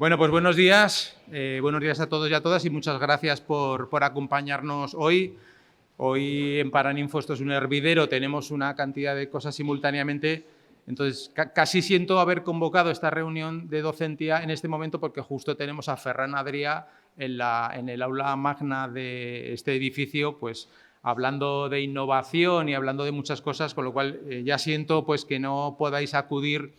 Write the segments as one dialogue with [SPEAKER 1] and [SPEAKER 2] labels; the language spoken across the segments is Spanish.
[SPEAKER 1] Bueno, pues buenos días a todos y a todas y muchas gracias por acompañarnos hoy. Hoy en Paraninfo esto es un hervidero, tenemos una cantidad de cosas simultáneamente, entonces casi siento haber convocado esta reunión de docencia en este momento porque justo tenemos a Ferran Adrià en el aula magna de este edificio, pues hablando de innovación y hablando de muchas cosas, con lo cual ya siento pues que no podáis acudir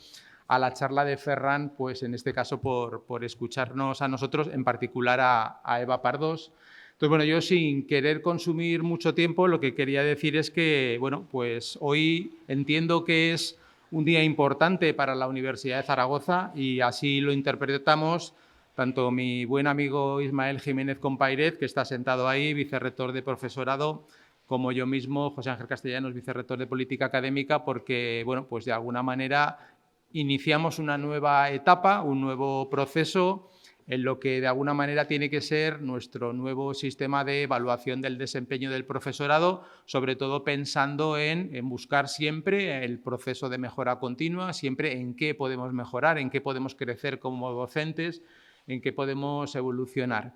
[SPEAKER 1] a la charla de Ferran, pues en este caso por escucharnos a nosotros, en particular a Eva Pardos. Entonces, bueno, yo sin querer consumir mucho tiempo, lo que quería decir es que, bueno, pues hoy entiendo que es un día importante para la Universidad de Zaragoza y así lo interpretamos tanto mi buen amigo Ismael Jiménez Compairez, que está sentado ahí, vicerrector de profesorado, como yo mismo, José Ángel Castellanos, vicerrector de política académica, porque, bueno, pues de alguna manera iniciamos una nueva etapa, un nuevo proceso en lo que de alguna manera tiene que ser nuestro nuevo sistema de evaluación del desempeño del profesorado, sobre todo pensando en buscar siempre el proceso de mejora continua, siempre en qué podemos mejorar, en qué podemos crecer como docentes, en qué podemos evolucionar.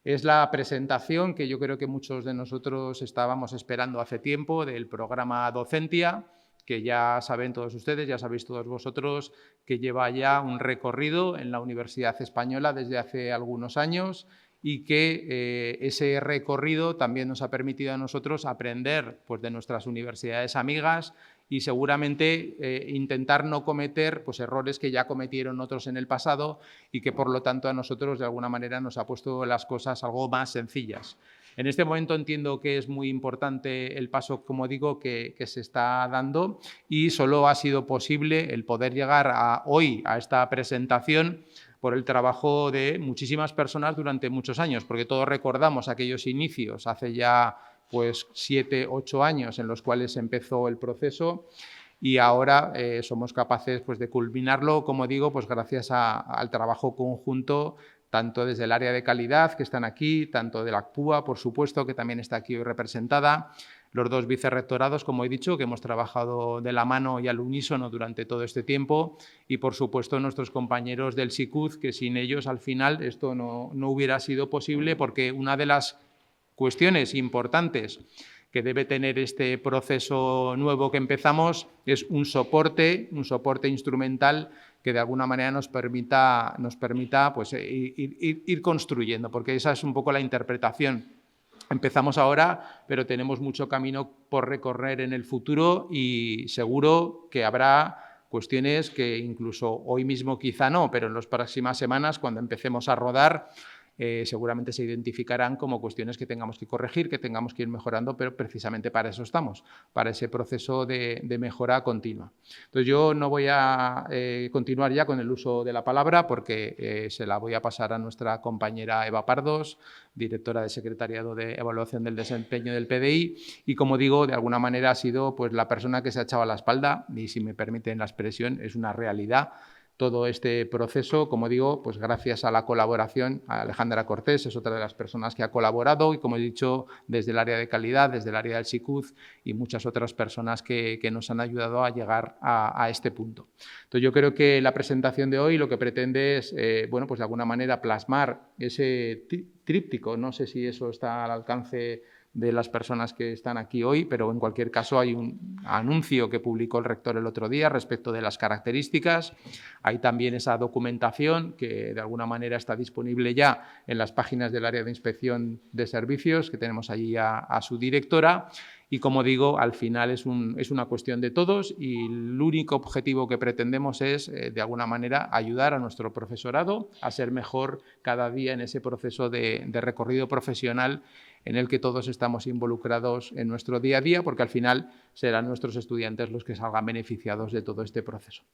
[SPEAKER 1] Es la presentación que yo creo que muchos de nosotros estábamos esperando hace tiempo del programa Docentia, que ya saben todos ustedes, ya sabéis todos vosotros, que lleva ya un recorrido en la Universidad Española desde hace algunos años y que ese recorrido también nos ha permitido a nosotros aprender pues, de nuestras universidades amigas y seguramente intentar no cometer pues, errores que ya cometieron otros en el pasado y que por lo tanto a nosotros de alguna manera nos ha puesto las cosas algo más sencillas. En este momento entiendo que es muy importante el paso, como digo, que se está dando y solo ha sido posible el poder llegar hoy a esta presentación por el trabajo de muchísimas personas durante muchos años, porque todos recordamos aquellos inicios hace ya pues 7, 8 años en los cuales empezó el proceso y ahora somos capaces pues, de culminarlo, como digo, pues gracias al trabajo conjunto tanto desde el área de calidad, que están aquí, tanto de la ACPUA, por supuesto, que también está aquí hoy representada, los dos vicerrectorados, como he dicho, que hemos trabajado de la mano y al unísono durante todo este tiempo, y por supuesto nuestros compañeros del SICUZ, que sin ellos al final esto no hubiera sido posible, porque una de las cuestiones importantes que debe tener este proceso nuevo que empezamos es un soporte instrumental que de alguna manera nos permita pues, ir construyendo, porque esa es un poco la interpretación. Empezamos ahora, pero tenemos mucho camino por recorrer en el futuro y seguro que habrá cuestiones que incluso hoy mismo quizá no, pero en las próximas semanas, cuando empecemos a rodar, seguramente se identificarán como cuestiones que tengamos que corregir, que tengamos que ir mejorando, pero precisamente para eso estamos, para ese proceso de mejora continua. Entonces yo no voy a continuar ya con el uso de la palabra porque se la voy a pasar a nuestra compañera Eva Pardos, directora de Secretariado de Evaluación del Desempeño del PDI y, como digo, de alguna manera ha sido pues, la persona que se ha echado a la espalda y, si me permiten la expresión, es una realidad. Todo este proceso, como digo, pues gracias a la colaboración, a Alejandra Cortés es otra de las personas que ha colaborado y, como he dicho, desde el área de calidad, desde el área del SICUZ y muchas otras personas que nos han ayudado a llegar a este punto. Entonces, yo creo que la presentación de hoy lo que pretende es, bueno, pues de alguna manera plasmar ese tríptico, no sé si eso está al alcance de las personas que están aquí hoy, pero en cualquier caso hay un anuncio que publicó el rector el otro día respecto de las características. Hay también esa documentación que de alguna manera está disponible ya en las páginas del área de inspección de servicios, que tenemos allí a su directora. Y, como digo, al final es una cuestión de todos y el único objetivo que pretendemos es, de alguna manera, ayudar a nuestro profesorado a ser mejor cada día en ese proceso de recorrido profesional en el que todos estamos involucrados en nuestro día a día, porque al final serán nuestros estudiantes los que salgan beneficiados de todo este proceso.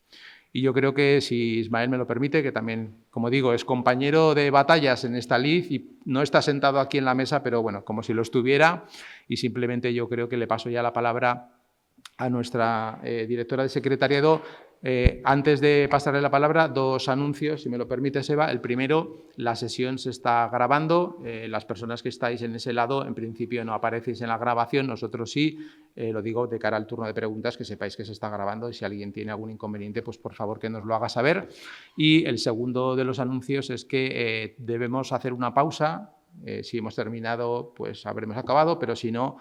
[SPEAKER 1] Y yo creo que, si Ismael me lo permite, que también, como digo, es compañero de batallas en esta LID y no está sentado aquí en la mesa, pero bueno, como si lo estuviera, y simplemente yo creo que le paso ya la palabra a nuestra directora de secretariado, Antes de pasarle la palabra, dos anuncios, si me lo permites, Eva. El primero, la sesión se está grabando. Las personas que estáis en ese lado, en principio no aparecéis en la grabación, nosotros sí. Lo digo de cara al turno de preguntas, que sepáis que se está grabando y si alguien tiene algún inconveniente, pues por favor que nos lo haga saber. Y el segundo de los anuncios es que debemos hacer una pausa. Si hemos terminado, pues habremos acabado, pero si no,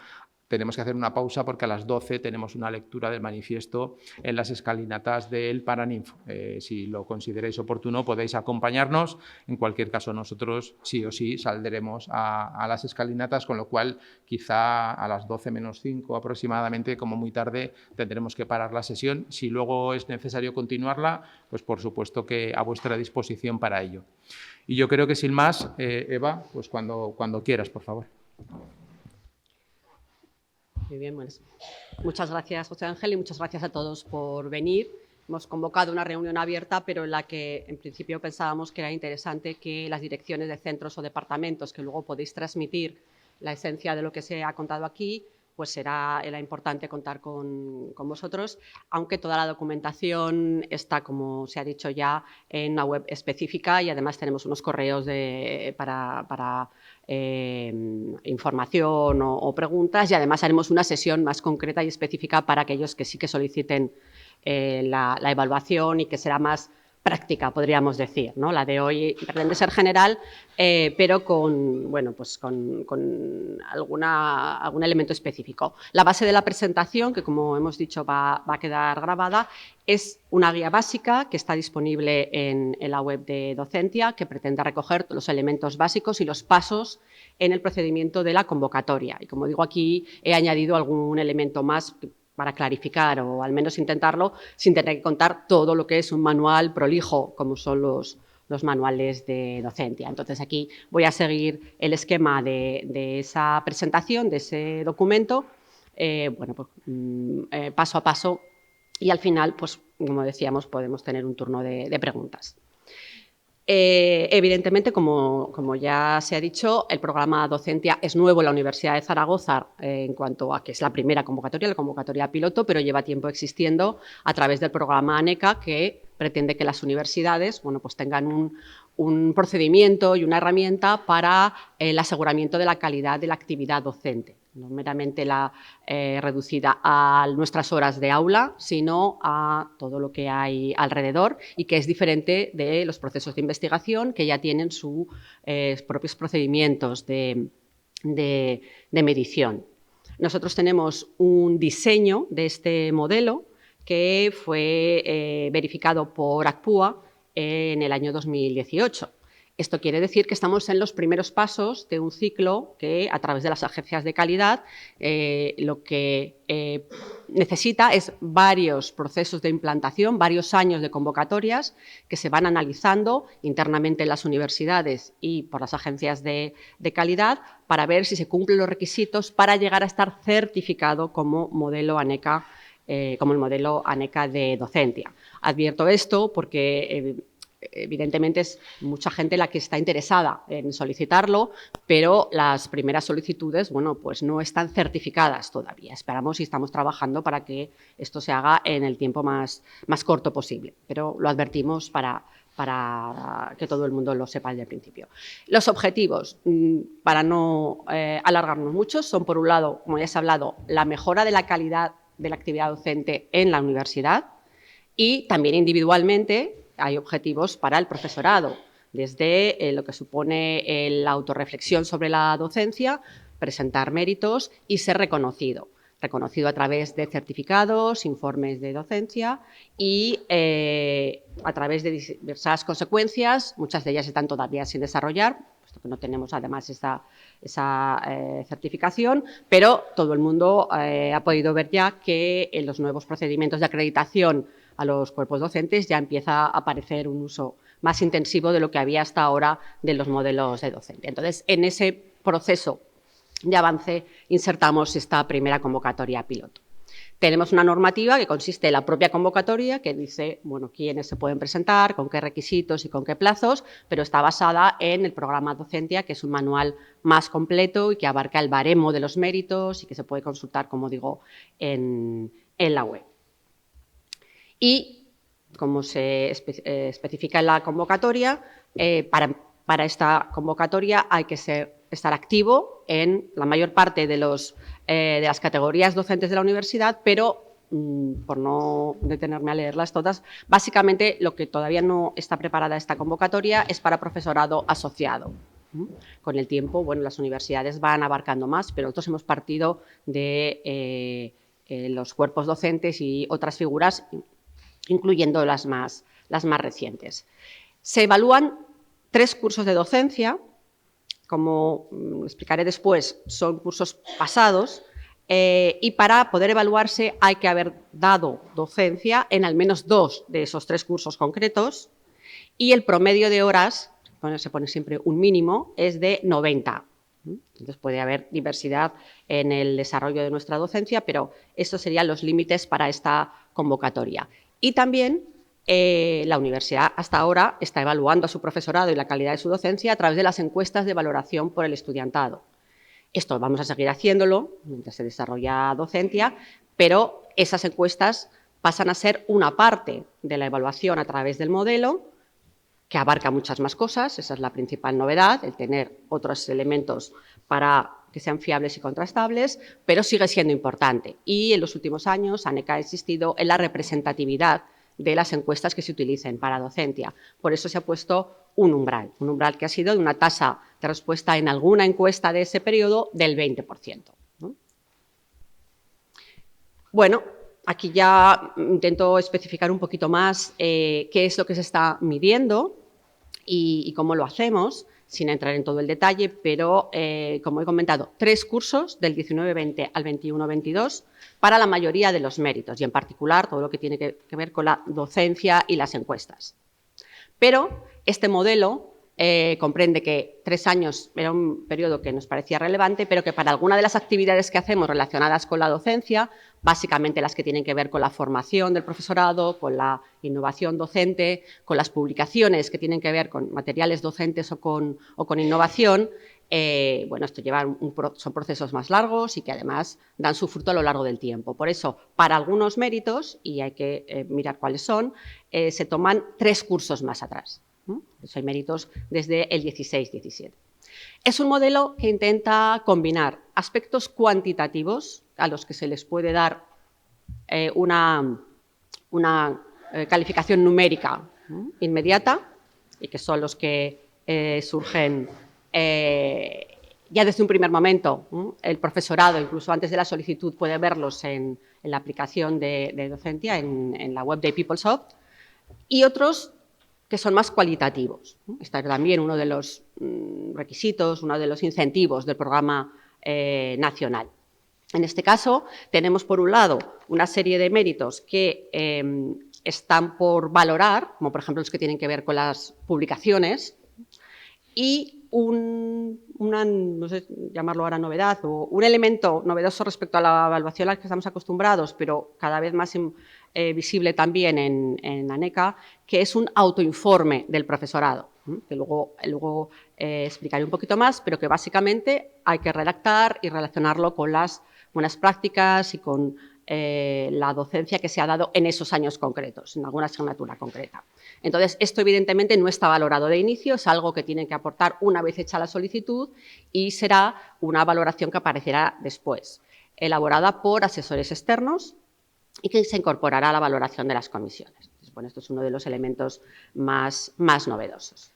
[SPEAKER 1] tenemos que hacer una pausa porque a las 12 tenemos una lectura del manifiesto en las escalinatas del Paraninfo. Si lo consideréis oportuno, podéis acompañarnos. En cualquier caso, nosotros sí o sí saldremos a las escalinatas, con lo cual quizá a las 12 menos 5 aproximadamente, como muy tarde, tendremos que parar la sesión. Si luego es necesario continuarla, pues por supuesto que a vuestra disposición para ello. Y yo creo que sin más, Eva, pues cuando quieras, por favor.
[SPEAKER 2] Muy bien, bueno, muchas gracias, José Ángel, y muchas gracias a todos por venir. Hemos convocado una reunión abierta, pero en la que en principio pensábamos que era interesante que las direcciones de centros o departamentos, que luego podéis transmitir la esencia de lo que se ha contado aquí, pues era importante contar con vosotros, aunque toda la documentación está, como se ha dicho ya, en una web específica y además tenemos unos correos para información o preguntas, y además haremos una sesión más concreta y específica para aquellos que sí que soliciten la evaluación y que será más práctica, podríamos decir, ¿no? La de hoy pretende ser general, pero con algún elemento específico. La base de la presentación, que como hemos dicho va a quedar grabada, es una guía básica que está disponible en la web de Docentia, que pretende recoger los elementos básicos y los pasos en el procedimiento de la convocatoria. Y como digo, aquí he añadido algún elemento más para clarificar o al menos intentarlo, sin tener que contar todo lo que es un manual prolijo, como son los manuales de Docentia. Entonces, aquí voy a seguir el esquema de esa presentación, de ese documento, paso a paso, y al final, pues, como decíamos, podemos tener un turno de preguntas. Evidentemente, como ya se ha dicho, el programa Docentia es nuevo en la Universidad de Zaragoza en cuanto a que es la primera convocatoria, la convocatoria piloto, pero lleva tiempo existiendo a través del programa ANECA, que pretende que las universidades pues tengan un procedimiento y una herramienta para el aseguramiento de la calidad de la actividad docente. No meramente reducida a nuestras horas de aula, sino a todo lo que hay alrededor y que es diferente de los procesos de investigación que ya tienen sus propios procedimientos de medición. Nosotros tenemos un diseño de este modelo que fue verificado por ACPUA en el año 2018. Esto quiere decir que estamos en los primeros pasos de un ciclo que, a través de las agencias de calidad, lo que necesita es varios procesos de implantación, varios años de convocatorias que se van analizando internamente en las universidades y por las agencias de calidad para ver si se cumplen los requisitos para llegar a estar certificado como modelo ANECA, como el modelo ANECA de Docentia. Advierto esto porque evidentemente es mucha gente la que está interesada en solicitarlo, pero las primeras solicitudes, pues no están certificadas todavía. Esperamos y estamos trabajando para que esto se haga en el tiempo más corto posible, pero lo advertimos para que todo el mundo lo sepa desde el principio. Los objetivos, para no alargarnos mucho, son, por un lado, como ya se ha hablado, la mejora de la calidad de la actividad docente en la universidad, y también individualmente hay objetivos para el profesorado, desde lo que supone la autorreflexión sobre la docencia, presentar méritos y ser reconocido a través de certificados, informes de docencia y a través de diversas consecuencias, muchas de ellas están todavía sin desarrollar, puesto que no tenemos además esa certificación, pero todo el mundo ha podido ver ya que en los nuevos procedimientos de acreditación a los cuerpos docentes ya empieza a aparecer un uso más intensivo de lo que había hasta ahora de los modelos de docencia. Entonces, en ese proceso de avance insertamos esta primera convocatoria piloto. Tenemos una normativa que consiste en la propia convocatoria, que dice quiénes se pueden presentar, con qué requisitos y con qué plazos, pero está basada en el programa Docentia, que es un manual más completo y que abarca el baremo de los méritos y que se puede consultar, como digo, en la web. Y como se especifica en la convocatoria, para esta convocatoria hay que estar activo en la mayor parte de las categorías docentes de la universidad, pero por no detenerme a leerlas todas, básicamente lo que todavía no está preparada esta convocatoria es para profesorado asociado. Con el tiempo, bueno, las universidades van abarcando más, pero nosotros hemos partido de los cuerpos docentes y otras figuras, incluyendo las más recientes. Se evalúan 3 cursos de docencia, como explicaré después, son cursos pasados, y para poder evaluarse hay que haber dado docencia en al menos 2 de esos 3 cursos concretos, y el promedio de horas, se pone siempre un mínimo, es de 90. Entonces puede haber diversidad en el desarrollo de nuestra docencia, pero estos serían los límites para esta convocatoria. Y también la universidad hasta ahora está evaluando a su profesorado y la calidad de su docencia a través de las encuestas de valoración por el estudiantado. Esto vamos a seguir haciéndolo mientras se desarrolla docencia, pero esas encuestas pasan a ser una parte de la evaluación a través del modelo, que abarca muchas más cosas. Esa es la principal novedad, el tener otros elementos para que sean fiables y contrastables, pero sigue siendo importante. Y en los últimos años, ANECA ha insistido en la representatividad de las encuestas que se utilicen para docencia. Por eso se ha puesto un umbral que ha sido de una tasa de respuesta en alguna encuesta de ese periodo del 20%. ¿No? Bueno, aquí ya intento especificar un poquito más qué es lo que se está midiendo y cómo lo hacemos, sin entrar en todo el detalle, pero, como he comentado, 3 cursos del 19-20 al 21-22 para la mayoría de los méritos y, en particular, todo lo que tiene que ver con la docencia y las encuestas. Pero este modelo comprende que 3 años era un periodo que nos parecía relevante, pero que para alguna de las actividades que hacemos relacionadas con la docencia, básicamente las que tienen que ver con la formación del profesorado, con la innovación docente, con las publicaciones que tienen que ver con materiales docentes o con innovación, bueno, esto son procesos más largos y que además dan su fruto a lo largo del tiempo. Por eso, para algunos méritos, y hay que mirar cuáles son, se toman 3 cursos más atrás. Hay méritos desde el 16-17. Es un modelo que intenta combinar aspectos cuantitativos a los que se les puede dar una calificación numérica inmediata y que son los que surgen ya desde un primer momento. El profesorado, incluso antes de la solicitud, puede verlos en la aplicación de docencia, en la web de PeopleSoft, y otros que son más cualitativos. Este es también uno de los requisitos, uno de los incentivos del programa nacional. En este caso, tenemos, por un lado, una serie de méritos que están por valorar, como por ejemplo los que tienen que ver con las publicaciones, y no sé llamarlo ahora novedad, o un elemento novedoso respecto a la evaluación a la que estamos acostumbrados, pero cada vez más visible también en ANECA, que es un autoinforme del profesorado, que luego explicaré un poquito más, pero que básicamente hay que redactar y relacionarlo con las buenas prácticas y con la docencia que se ha dado en esos años concretos, en alguna asignatura concreta. Entonces, esto evidentemente no está valorado de inicio, es algo que tienen que aportar una vez hecha la solicitud y será una valoración que aparecerá después, elaborada por asesores externos y que se incorporará a la valoración de las comisiones. Entonces, bueno, esto es uno de los elementos más novedosos.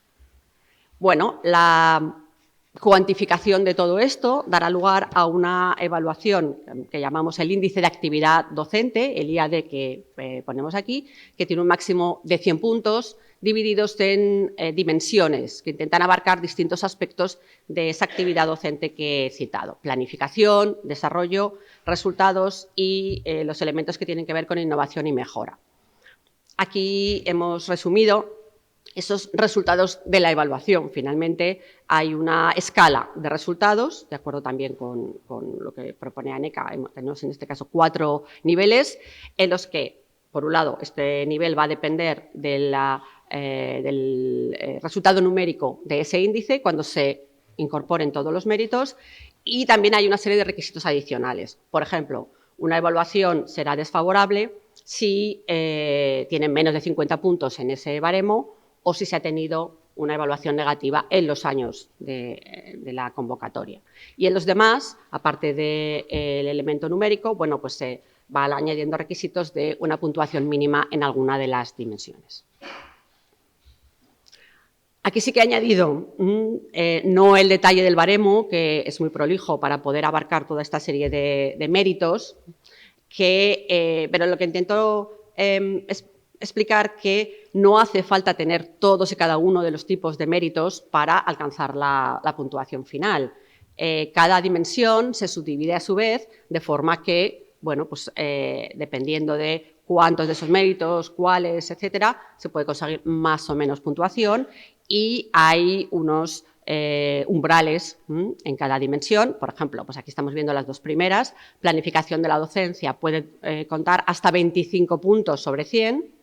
[SPEAKER 2] Bueno, la cuantificación de todo esto dará lugar a una evaluación que llamamos el índice de actividad docente, el IAD que ponemos aquí, que tiene un máximo de 100 puntos divididos en dimensiones que intentan abarcar distintos aspectos de esa actividad docente que he citado: planificación, desarrollo, resultados y los elementos que tienen que ver con innovación y mejora. Aquí hemos resumido esos resultados de la evaluación. Finalmente, hay una escala de resultados, de acuerdo también con lo que propone ANECA. Tenemos en este caso 4 niveles, en los que, por un lado, este nivel va a depender del resultado numérico de ese índice cuando se incorporen todos los méritos, y también hay una serie de requisitos adicionales. Por ejemplo, una evaluación será desfavorable si tienen menos de 50 puntos en ese baremo o si se ha tenido una evaluación negativa en los años de la convocatoria. Y en los demás, aparte del elemento numérico, bueno, pues se va añadiendo requisitos de una puntuación mínima en alguna de las dimensiones. Aquí sí que he añadido no el detalle del baremo, que es muy prolijo para poder abarcar toda esta serie de méritos, pero lo que intento es explicar que no hace falta tener todos y cada uno de los tipos de méritos para alcanzar la puntuación final. Cada dimensión se subdivide a su vez de forma que, bueno, pues dependiendo de cuántos de esos méritos, cuáles, etcétera, se puede conseguir más o menos puntuación y hay unos umbrales en cada dimensión. Por ejemplo, pues aquí estamos viendo las dos primeras. Planificación de la docencia puede contar hasta 25 puntos sobre 100,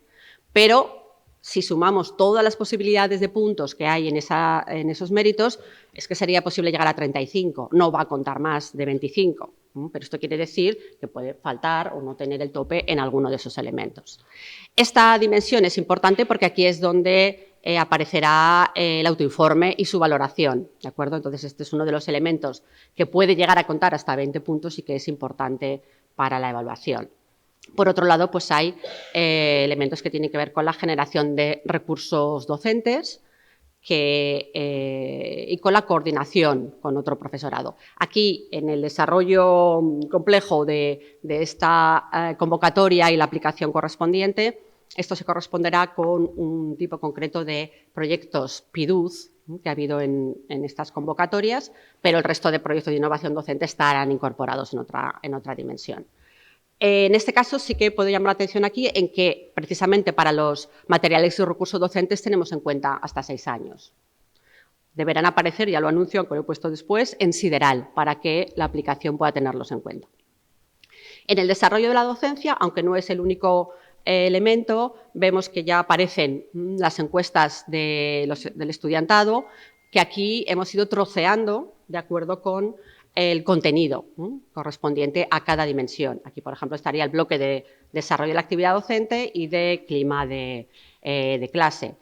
[SPEAKER 2] pero si sumamos todas las posibilidades de puntos que hay en esos méritos, es que sería posible llegar a 35, no va a contar más de 25. Pero esto quiere decir que puede faltar o no tener el tope en alguno de esos elementos. Esta dimensión es importante porque aquí es donde aparecerá el autoinforme y su valoración, ¿de acuerdo? Entonces, este es uno de los elementos que puede llegar a contar hasta 20 puntos y que es importante para la evaluación. Por otro lado, pues hay elementos que tienen que ver con la generación de recursos docentes y con la coordinación con otro profesorado. Aquí, en el desarrollo complejo de esta convocatoria y la aplicación correspondiente, esto se corresponderá con un tipo concreto de proyectos PIDUZ que ha habido en estas convocatorias, pero el resto de proyectos de innovación docente estarán incorporados en otra dimensión. En este caso sí que puedo llamar la atención aquí en que precisamente para los materiales y recursos docentes tenemos en cuenta hasta 6 años. Deberán aparecer, ya lo anuncio, aunque lo he puesto después, en Sideral para que la aplicación pueda tenerlos en cuenta. En el desarrollo de la docencia, aunque no es el único elemento, vemos que ya aparecen las encuestas del estudiantado, que aquí hemos ido troceando de acuerdo con el contenido correspondiente a cada dimensión. Aquí, por ejemplo, estaría el bloque de desarrollo de la actividad docente y de clima de clase.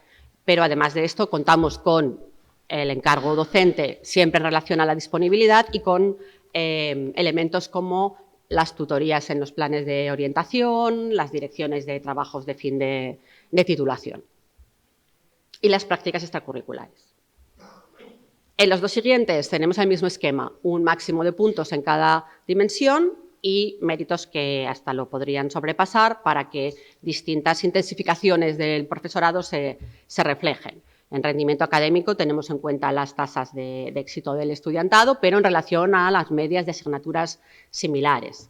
[SPEAKER 2] Pero, además de esto, contamos con el encargo docente siempre en relación a la disponibilidad y con elementos como las tutorías en los planes de orientación, las direcciones de trabajos de fin de titulación y las prácticas extracurriculares. En los dos siguientes tenemos el mismo esquema, un máximo de puntos en cada dimensión y méritos que hasta lo podrían sobrepasar para que distintas intensificaciones del profesorado se reflejen. En rendimiento académico tenemos en cuenta las tasas de éxito del estudiantado, pero en relación a las medias de asignaturas similares.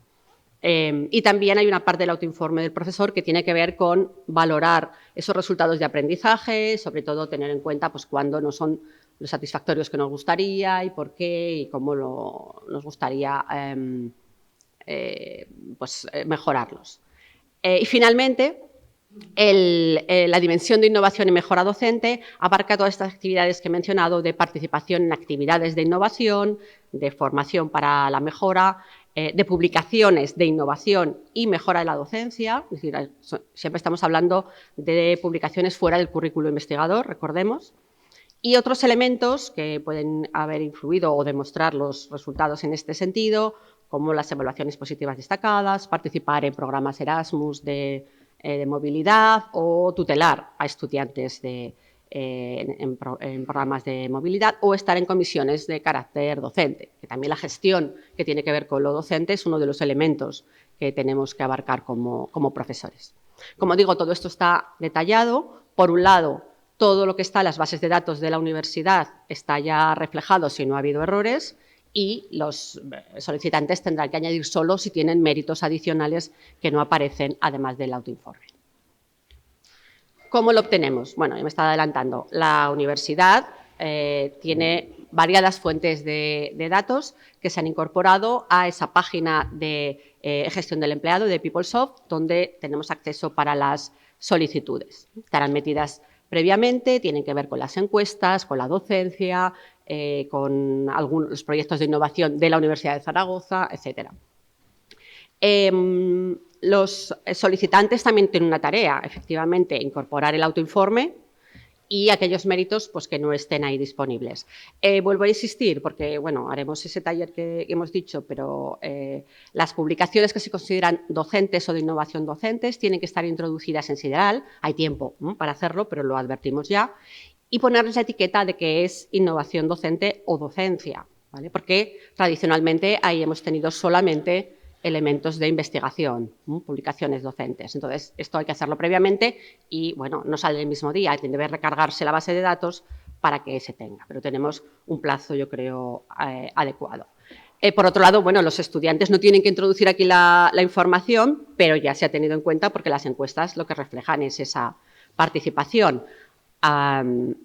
[SPEAKER 2] Y también hay una parte del autoinforme del profesor que tiene que ver con valorar esos resultados de aprendizaje, sobre todo tener en cuenta pues, cuándo no son los satisfactorios que nos gustaría y por qué y cómo nos gustaría mejorarlos. Y finalmente, la dimensión de innovación y mejora docente abarca todas estas actividades que he mencionado de participación en actividades de innovación, de formación para la mejora, de publicaciones de innovación y mejora de la docencia, es decir, siempre estamos hablando de publicaciones fuera del currículo investigador, recordemos, y otros elementos que pueden haber influido o demostrar los resultados en este sentido, como las evaluaciones positivas destacadas, participar en programas Erasmus de movilidad o tutelar a estudiantes en programas de movilidad o estar en comisiones de carácter docente, que también la gestión que tiene que ver con lo docente es uno de los elementos que tenemos que abarcar como profesores. Como digo, todo esto está detallado. Por un lado, todo lo que está en las bases de datos de la universidad está ya reflejado si no ha habido errores y los solicitantes tendrán que añadir solo si tienen méritos adicionales que no aparecen además del autoinforme. ¿Cómo lo obtenemos? Bueno, ya me estaba adelantando. La universidad tiene variadas fuentes de datos que se han incorporado a esa página de gestión del empleado de PeopleSoft, donde tenemos acceso para las solicitudes. Estarán metidas previamente, tienen que ver con las encuestas, con la docencia, con algunos proyectos de innovación de la Universidad de Zaragoza, etc. Los solicitantes también tienen una tarea, efectivamente, incorporar el autoinforme y aquellos méritos pues, que no estén ahí disponibles. Vuelvo a insistir, porque bueno, haremos ese taller que hemos dicho, pero las publicaciones que se consideran docentes o de innovación docentes tienen que estar introducidas en Sideral. Hay tiempo para hacerlo, pero lo advertimos ya. Y ponerles la etiqueta de que es innovación docente o docencia, ¿vale? Porque tradicionalmente ahí hemos tenido solamente elementos de investigación, publicaciones docentes. Entonces, esto hay que hacerlo previamente y, bueno, no sale el mismo día, debe recargarse la base de datos para que se tenga, pero tenemos un plazo, yo creo, adecuado. Por otro lado, bueno, los estudiantes no tienen que introducir aquí la información, pero ya se ha tenido en cuenta porque las encuestas lo que reflejan es esa participación.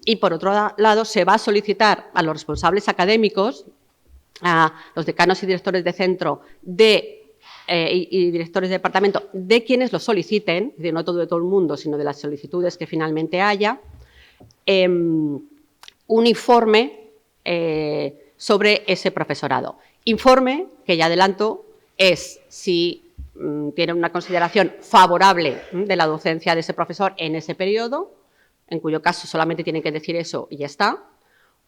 [SPEAKER 2] Y, por otro lado, se va a solicitar a los responsables académicos, a los decanos y directores de centro y directores de departamento, de quienes lo soliciten, es decir, no todo de todo el mundo, sino de las solicitudes que finalmente haya, un informe sobre ese profesorado. Informe, que ya adelanto, es si tiene una consideración favorable de la docencia de ese profesor en ese periodo, en cuyo caso solamente tienen que decir eso y ya está,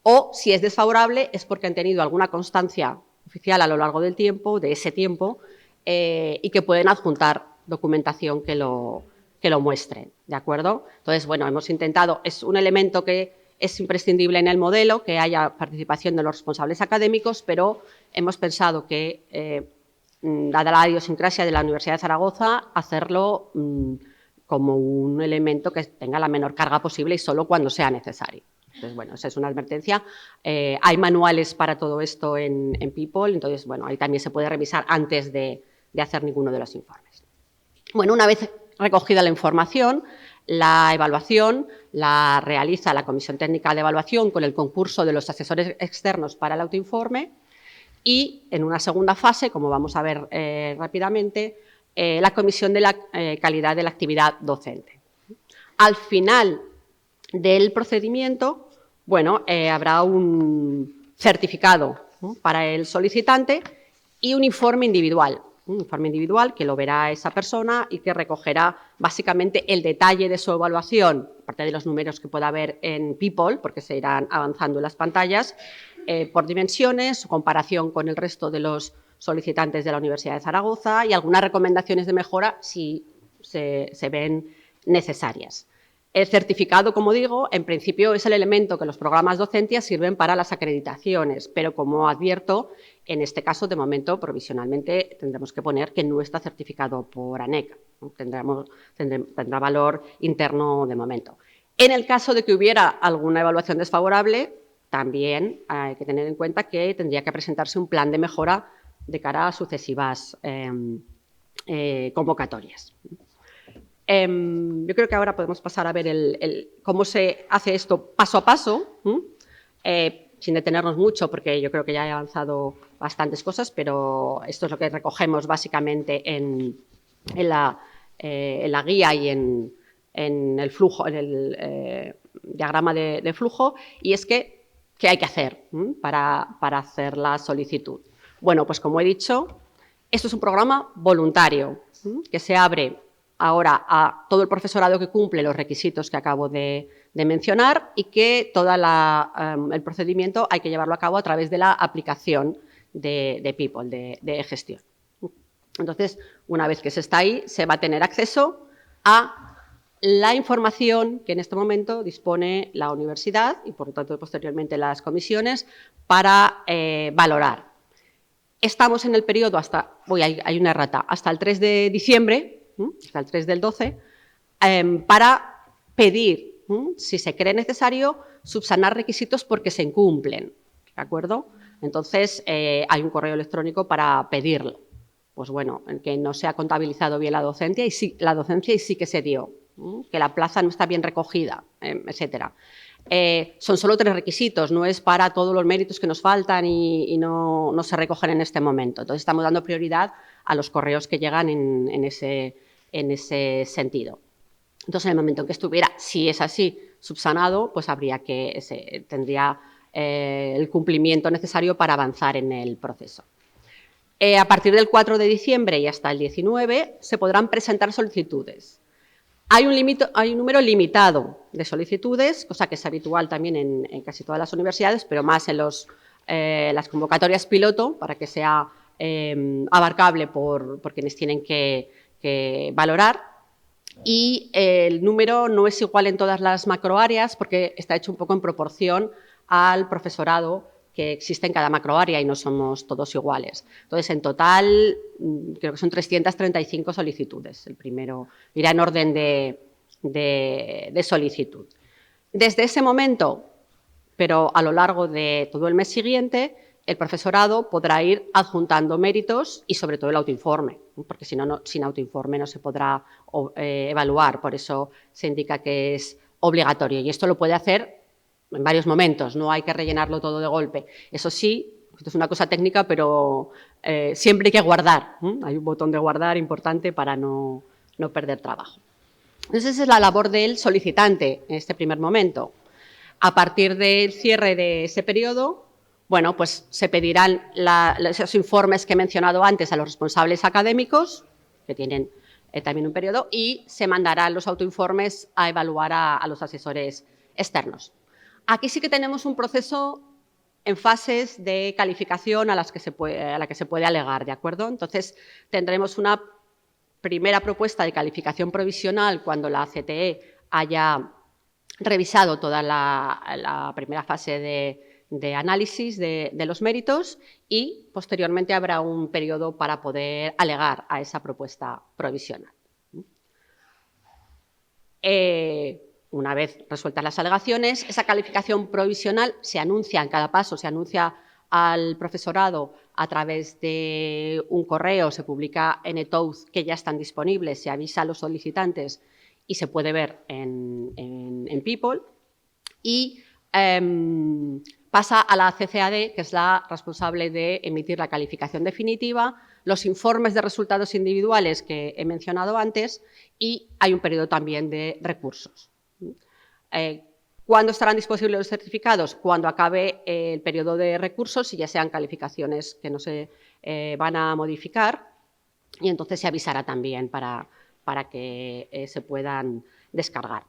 [SPEAKER 2] o si es desfavorable es porque han tenido alguna constancia oficial a lo largo del tiempo, de ese tiempo, y que pueden adjuntar documentación que lo muestren, ¿de acuerdo? Entonces, bueno, hemos intentado, es un elemento que es imprescindible en el modelo, que haya participación de los responsables académicos, pero hemos pensado que, dada la idiosincrasia de la Universidad de Zaragoza, hacerlo como un elemento que tenga la menor carga posible y solo cuando sea necesario. Entonces, bueno, esa es una advertencia. Hay manuales para todo esto en People, entonces, bueno, ahí también se puede revisar antes de hacer ninguno de los informes. Bueno, una vez recogida la información, la evaluación la realiza la Comisión Técnica de Evaluación con el concurso de los asesores externos para el autoinforme y, en una segunda fase, como vamos a ver rápidamente, la Comisión de la Calidad de la Actividad Docente. Al final del procedimiento, bueno, habrá un certificado para el solicitante y un informe individual que lo verá esa persona y que recogerá básicamente el detalle de su evaluación, aparte de los números que pueda haber en People, porque se irán avanzando en las pantallas, por dimensiones, su comparación con el resto de los solicitantes de la Universidad de Zaragoza y algunas recomendaciones de mejora si se ven necesarias. El certificado, como digo, en principio es el elemento que los programas docentes sirven para las acreditaciones, pero como advierto, en este caso, de momento, provisionalmente, tendremos que poner que no está certificado por ANEC, ¿no? Tendrá valor interno de momento. En el caso de que hubiera alguna evaluación desfavorable, también hay que tener en cuenta que tendría que presentarse un plan de mejora de cara a sucesivas convocatorias. Yo creo que ahora podemos pasar a ver cómo se hace esto paso a paso, sin detenernos mucho, porque yo creo que ya he avanzado bastantes cosas, pero esto es lo que recogemos básicamente en la guía y en el flujo, en el diagrama de flujo, y es que ¿qué hay que hacer para hacer la solicitud? Bueno, pues como he dicho, esto es un programa voluntario que se abre ahora a todo el profesorado que cumple los requisitos que acabo de mencionar y que todo el procedimiento hay que llevarlo a cabo a través de la aplicación de People, de gestión. Entonces, una vez que se está ahí, se va a tener acceso a la información que en este momento dispone la universidad y, por lo tanto, posteriormente las comisiones para valorar. Estamos en el periodo hay una errata, hasta el 3 de diciembre, hasta el 3 del 12, para pedir, si se cree necesario, subsanar requisitos porque se incumplen, ¿de acuerdo? Entonces, hay un correo electrónico para pedirlo. Pues bueno, en que no se ha contabilizado bien la docencia y sí que se dio, que la plaza no está bien recogida, etcétera. Son solo 3 requisitos, no es para todos los méritos que nos faltan y no se recogen en este momento. Entonces, estamos dando prioridad a los correos que llegan en ese sentido. Entonces, en el momento en que estuviera, si es así, subsanado, pues tendría el cumplimiento necesario para avanzar en el proceso. A partir del 4 de diciembre y hasta el 19 se podrán presentar solicitudes. Hay un número limitado de solicitudes, cosa que es habitual también en casi todas las universidades, pero más en las convocatorias piloto, para que sea abarcable por quienes tienen que valorar. Y el número no es igual en todas las macroáreas, porque está hecho un poco en proporción al profesorado que existe en cada macroárea y no somos todos iguales. Entonces, en total, creo que son 335 solicitudes. El primero irá en orden de solicitud. Desde ese momento, pero a lo largo de todo el mes siguiente, el profesorado podrá ir adjuntando méritos y, sobre todo, el autoinforme, porque si no, sin autoinforme no se podrá evaluar. Por eso se indica que es obligatorio. Y esto lo puede hacer en varios momentos, no hay que rellenarlo todo de golpe. Eso sí, esto es una cosa técnica, pero siempre hay que guardar. Hay un botón de guardar importante para no perder trabajo. Entonces, esa es la labor del solicitante en este primer momento. A partir del cierre de ese periodo, bueno, pues se pedirán esos informes que he mencionado antes a los responsables académicos, que tienen también un periodo, y se mandarán los autoinformes a evaluar a los asesores externos. Aquí sí que tenemos un proceso en fases de calificación a la que se puede alegar, ¿de acuerdo? Entonces, tendremos una primera propuesta de calificación provisional cuando la CTE haya revisado toda la primera fase de análisis de los méritos y, posteriormente, habrá un periodo para poder alegar a esa propuesta provisional. Una vez resueltas las alegaciones, esa calificación provisional se anuncia en cada paso, se anuncia al profesorado a través de un correo, se publica en eTouz que ya están disponibles, se avisa a los solicitantes y se puede ver en People, y pasa a la CCAD, que es la responsable de emitir la calificación definitiva, los informes de resultados individuales que he mencionado antes, y hay un periodo también de recursos. ¿Cuándo estarán disponibles los certificados? Cuando acabe el periodo de recursos y ya sean calificaciones que no se van a modificar, y entonces se avisará también para que se puedan descargar.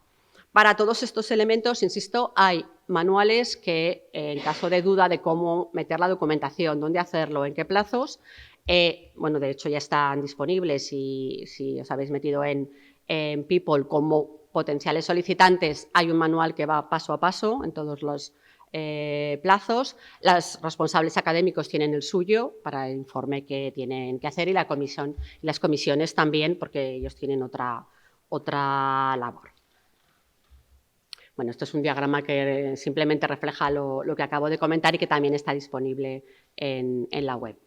[SPEAKER 2] Para todos estos elementos, insisto, hay manuales que, en caso de duda de cómo meter la documentación, dónde hacerlo, en qué plazos, bueno, de hecho ya están disponibles si os habéis metido en People como potenciales solicitantes, hay un manual que va paso a paso en todos los plazos. Los responsables académicos tienen el suyo para el informe que tienen que hacer y las comisiones también, porque ellos tienen otra labor. Bueno, esto es un diagrama que simplemente refleja lo que acabo de comentar y que también está disponible en la web.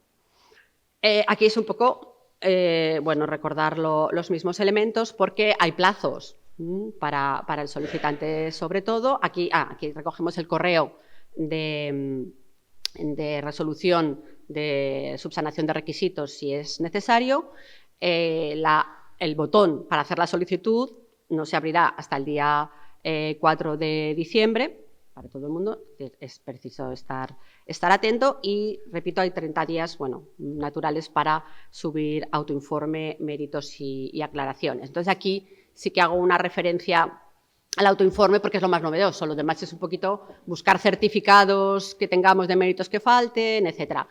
[SPEAKER 2] Aquí es un poco, bueno, recordar los mismos elementos porque hay plazos para el solicitante sobre todo. Aquí recogemos el correo de resolución de subsanación de requisitos si es necesario. El botón para hacer la solicitud no se abrirá hasta el día 4 de diciembre, para todo el mundo, es preciso estar atento y, repito, hay 30 días naturales para subir autoinforme, méritos y aclaraciones. Entonces, aquí sí que hago una referencia al autoinforme porque es lo más novedoso. Lo demás es un poquito buscar certificados que tengamos de méritos que falten, etcétera.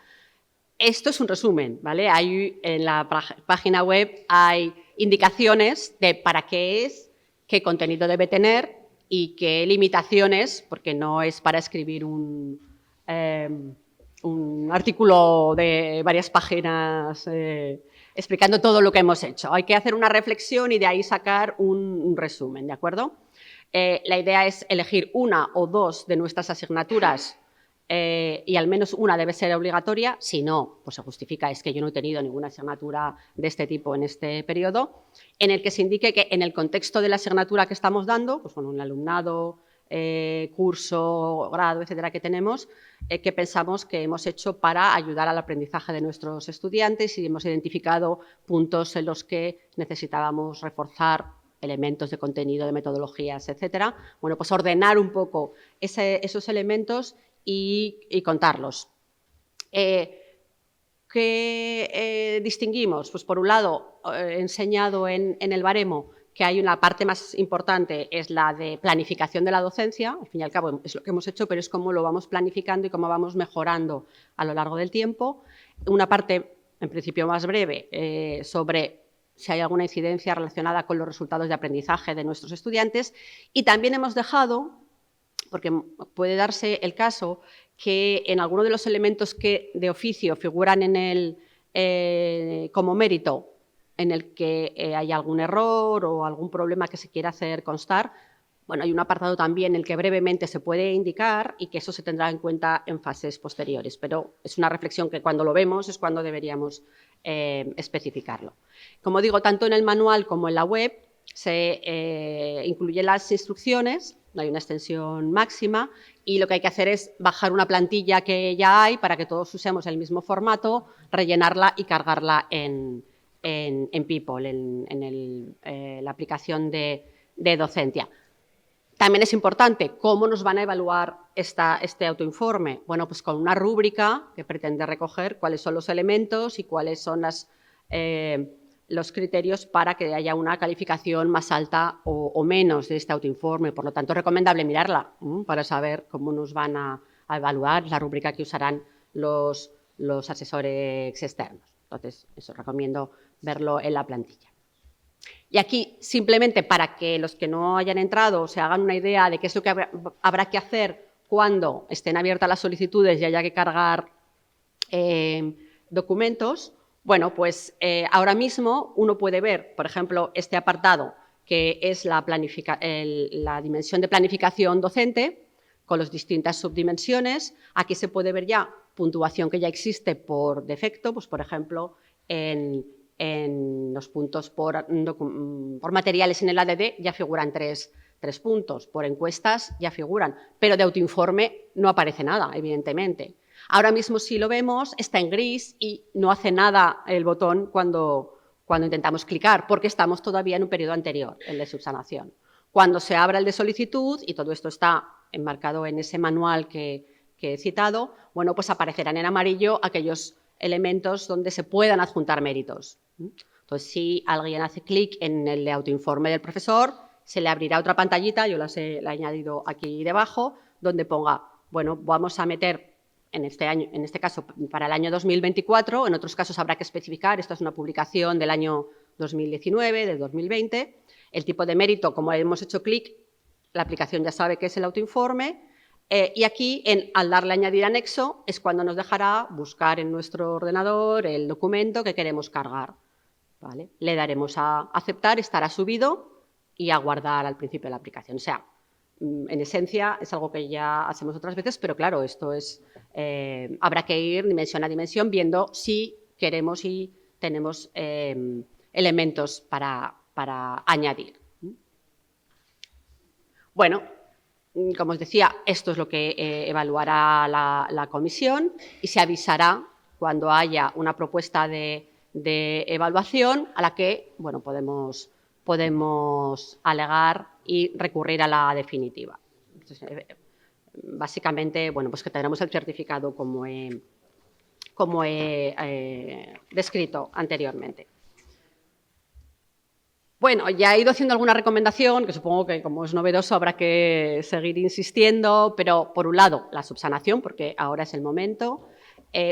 [SPEAKER 2] Esto es un resumen, ¿vale? En la página web hay indicaciones de para qué es, qué contenido debe tener y qué limitaciones, porque no es para escribir un artículo de varias páginas explicando todo lo que hemos hecho. Hay que hacer una reflexión y de ahí sacar un resumen, ¿de acuerdo? La idea es elegir una o dos de nuestras asignaturas y al menos una debe ser obligatoria. Si no, pues se justifica, es que yo no he tenido ninguna asignatura de este tipo en este periodo, en el que se indique que en el contexto de la asignatura que estamos dando, pues bueno, un alumnado, curso, grado, etcétera, que tenemos, que pensamos que hemos hecho para ayudar al aprendizaje de nuestros estudiantes y hemos identificado puntos en los que necesitábamos reforzar elementos de contenido, de metodologías, etcétera. Bueno, pues ordenar un poco esos elementos y contarlos. ¿Qué distinguimos? Pues por un lado, he enseñado en el baremo que hay una parte más importante, es la de planificación de la docencia, al fin y al cabo es lo que hemos hecho, pero es cómo lo vamos planificando y cómo vamos mejorando a lo largo del tiempo. Una parte, en principio más breve, sobre si hay alguna incidencia relacionada con los resultados de aprendizaje de nuestros estudiantes, y también hemos dejado, porque puede darse el caso que en alguno de los elementos que de oficio figuran como mérito, en el que hay algún error o algún problema que se quiera hacer constar, bueno, hay un apartado también en el que brevemente se puede indicar y que eso se tendrá en cuenta en fases posteriores, pero es una reflexión que cuando lo vemos es cuando deberíamos especificarlo. Como digo, tanto en el manual como en la web se incluyen las instrucciones, no hay una extensión máxima, y lo que hay que hacer es bajar una plantilla que ya hay para que todos usemos el mismo formato, rellenarla y cargarla en People, en la aplicación de docencia. También es importante cómo nos van a evaluar este autoinforme. Bueno, pues con una rúbrica que pretende recoger cuáles son los elementos y cuáles son los criterios para que haya una calificación más alta o menos de este autoinforme. Por lo tanto, es recomendable mirarla para saber cómo nos van a evaluar, la rúbrica que usarán los asesores externos. Entonces, eso recomiendo verlo en la plantilla. Y aquí, simplemente para que los que no hayan entrado se hagan una idea de qué es lo que habrá que hacer cuando estén abiertas las solicitudes y haya que cargar documentos, bueno, pues ahora mismo uno puede ver, por ejemplo, este apartado que es la dimensión de planificación docente con las distintas subdimensiones. Aquí se puede ver ya puntuación que ya existe por defecto, pues por ejemplo, en los puntos por materiales en el ADD ya figuran tres puntos, por encuestas ya figuran, pero de autoinforme no aparece nada, evidentemente. Ahora mismo, si lo vemos, está en gris y no hace nada el botón cuando intentamos clicar, porque estamos todavía en un periodo anterior, el de subsanación. Cuando se abra el de solicitud, y todo esto está enmarcado en ese manual que he citado, bueno, pues aparecerán en amarillo aquellos elementos donde se puedan adjuntar méritos. Entonces, si alguien hace clic en el de autoinforme del profesor, se le abrirá otra pantallita, yo la he añadido aquí debajo, donde ponga, bueno, vamos a meter en este caso para el año 2024, en otros casos habrá que especificar, esto es una publicación del año 2019, del 2020, el tipo de mérito, como hemos hecho clic, la aplicación ya sabe que es el autoinforme, y aquí, al darle a añadir anexo, es cuando nos dejará buscar en nuestro ordenador el documento que queremos cargar. ¿Vale? Le daremos a aceptar, estará subido y a guardar al principio de la aplicación. O sea, en esencia es algo que ya hacemos otras veces, pero claro, esto es habrá que ir dimensión a dimensión viendo si queremos y tenemos elementos para añadir. Bueno, como os decía, esto es lo que evaluará la comisión y se avisará cuando haya una propuesta de evaluación a la que bueno, podemos alegar y recurrir a la definitiva. Entonces, básicamente, bueno, pues que tendremos el certificado como he descrito anteriormente. Bueno, ya he ido haciendo alguna recomendación, que supongo que como es novedoso habrá que seguir insistiendo, pero por un lado la subsanación, porque ahora es el momento,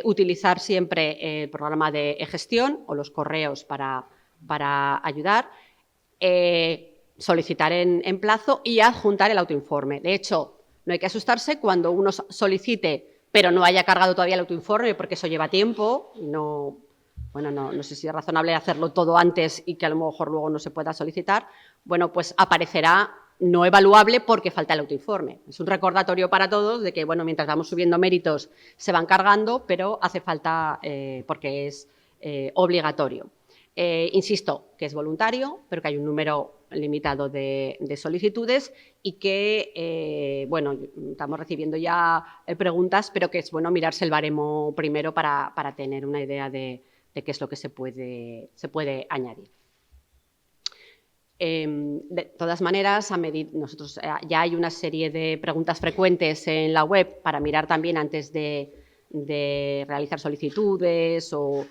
[SPEAKER 2] utilizar siempre el programa de gestión o los correos para ayudar, solicitar en plazo y adjuntar el autoinforme. De hecho, no hay que asustarse cuando uno solicite, pero no haya cargado todavía el autoinforme, porque eso lleva tiempo y no sé si es razonable hacerlo todo antes y que a lo mejor luego no se pueda solicitar. Bueno, pues aparecerá no evaluable porque falta el autoinforme. Es un recordatorio para todos de que, bueno, mientras vamos subiendo méritos se van cargando, pero hace falta porque es obligatorio. Insisto, que es voluntario, pero que hay un número limitado de solicitudes y que, bueno, estamos recibiendo ya preguntas, pero que es bueno mirarse el baremo primero para tener una idea de qué es lo que se puede añadir. De todas maneras, nosotros ya hay una serie de preguntas frecuentes en la web para mirar también antes de de realizar solicitudes o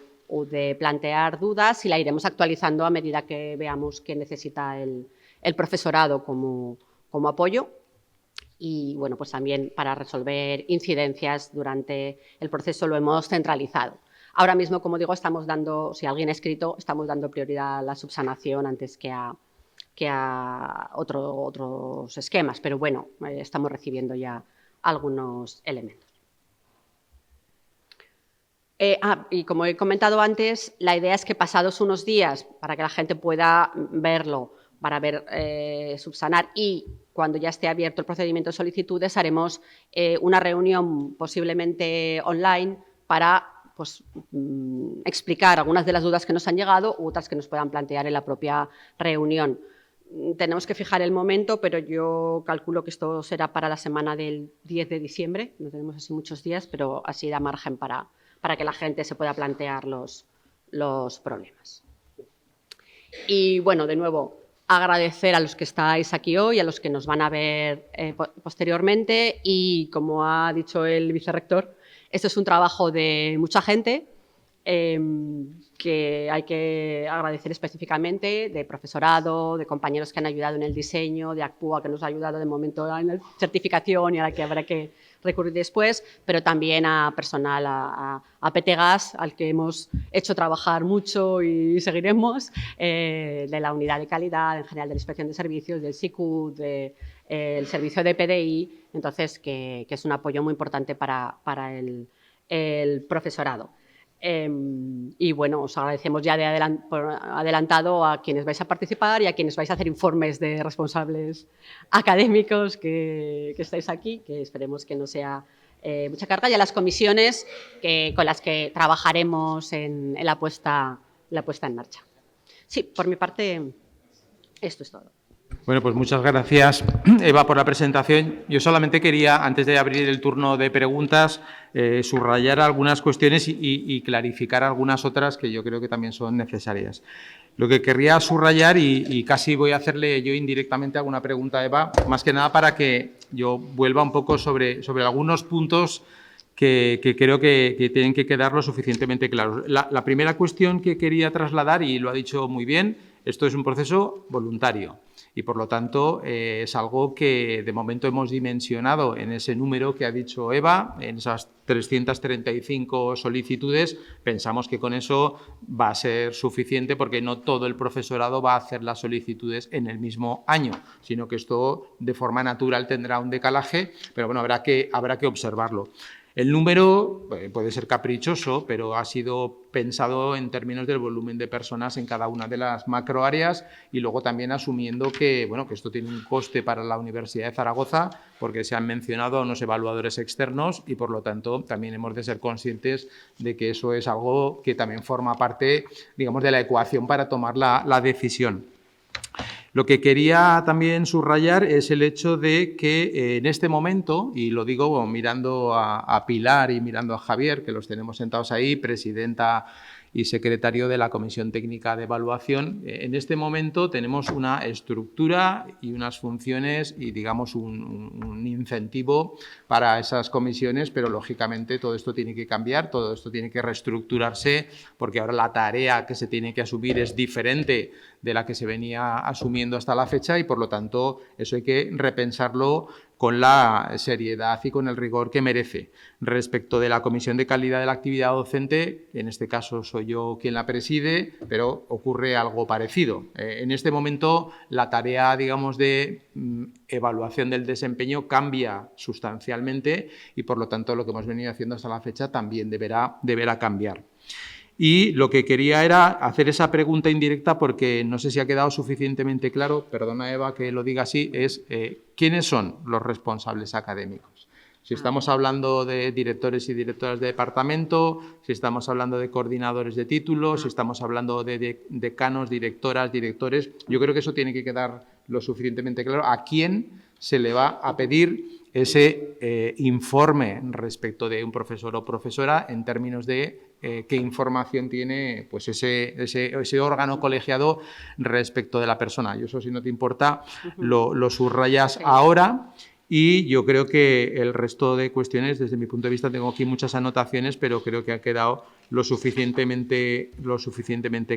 [SPEAKER 2] de plantear dudas, y la iremos actualizando a medida que veamos que necesita el profesorado como apoyo. Y bueno, pues también para resolver incidencias durante el proceso lo hemos centralizado. Ahora mismo, como digo, estamos dando, si alguien ha escrito, estamos dando prioridad a la subsanación antes que a otros esquemas, pero bueno, estamos recibiendo ya algunos elementos. Y como he comentado antes, la idea es que pasados unos días, para que la gente pueda verlo, para ver, subsanar, y cuando ya esté abierto el procedimiento de solicitudes, haremos una reunión posiblemente online para pues, explicar algunas de las dudas que nos han llegado u otras que nos puedan plantear en la propia reunión. Tenemos que fijar el momento, pero yo calculo que esto será para la semana del 10 de diciembre. No tenemos así muchos días, pero así da margen para que la gente se pueda plantear los problemas. Y, bueno, de nuevo, agradecer a los que estáis aquí hoy, a los que nos van a ver posteriormente, y, como ha dicho el vicerrector, esto es un trabajo de mucha gente que hay que agradecer específicamente, de profesorado, de compañeros que han ayudado en el diseño, de ACPUA, que nos ha ayudado de momento en la certificación y a la que habrá que recurrir después, pero también a personal, a PTGAS, al que hemos hecho trabajar mucho y seguiremos, de la unidad de calidad, en general de la inspección de servicios, del SICUD, del servicio de PDI, entonces que es un apoyo muy importante para el profesorado. Y, bueno, os agradecemos ya por adelantado a quienes vais a participar y a quienes vais a hacer informes de responsables académicos que estáis aquí, que esperemos que no sea mucha carga, y a las comisiones con las que trabajaremos en la puesta en marcha. Sí, por mi parte, esto es todo.
[SPEAKER 1] Bueno, pues muchas gracias, Eva, por la presentación. Yo solamente quería, antes de abrir el turno de preguntas, subrayar algunas cuestiones y clarificar algunas otras que yo creo que también son necesarias. Lo que querría subrayar, y casi voy a hacerle yo indirectamente alguna pregunta a Eva, más que nada para que yo vuelva un poco sobre algunos puntos que creo que tienen que quedar lo suficientemente claros. La primera cuestión que quería trasladar, y lo ha dicho muy bien, esto es un proceso voluntario. Y, por lo tanto, es algo que de momento hemos dimensionado en ese número que ha dicho Eva, en esas 335 solicitudes. Pensamos que con eso va a ser suficiente, porque no todo el profesorado va a hacer las solicitudes en el mismo año, sino que esto de forma natural tendrá un decalaje, pero bueno, habrá que observarlo. El número puede ser caprichoso, pero ha sido pensado en términos del volumen de personas en cada una de las macroáreas, y luego también asumiendo que, bueno, que esto tiene un coste para la Universidad de Zaragoza, porque se han mencionado unos evaluadores externos y, por lo tanto, también hemos de ser conscientes de que eso es algo que también forma parte, digamos, de la ecuación para tomar la decisión. Lo que quería también subrayar es el hecho de que en este momento, y lo digo mirando a Pilar y mirando a Javier, que los tenemos sentados ahí, presidenta y secretario de la Comisión Técnica de Evaluación, en este momento tenemos una estructura y unas funciones y, digamos, un incentivo para esas comisiones, pero, lógicamente, todo esto tiene que cambiar, todo esto tiene que reestructurarse, porque ahora la tarea que se tiene que asumir es diferente de la que se venía asumiendo hasta la fecha, y, por lo tanto, eso hay que repensarlo con la seriedad y con el rigor que merece. Respecto de la Comisión de Calidad de la Actividad Docente, en este caso soy yo quien la preside, pero ocurre algo parecido. En este momento la tarea, digamos, de evaluación del desempeño cambia sustancialmente, y, por lo tanto, lo que hemos venido haciendo hasta la fecha también deberá cambiar. Y lo que quería era hacer esa pregunta indirecta, porque no sé si ha quedado suficientemente claro, perdona, Eva, que lo diga así, es ¿quiénes son los responsables académicos? Si estamos hablando de directores y directoras de departamento, si estamos hablando de coordinadores de títulos, si estamos hablando de decanos, directoras, directores, yo creo que eso tiene que quedar lo suficientemente claro. ¿A quién se le va a pedir ese informe respecto de un profesor o profesora, en términos de qué información tiene, pues, ese órgano colegiado respecto de la persona? Yo eso, si no te importa, lo subrayas ahora. Y yo creo que el resto de cuestiones, desde mi punto de vista, tengo aquí muchas anotaciones, pero creo que han quedado lo suficientemente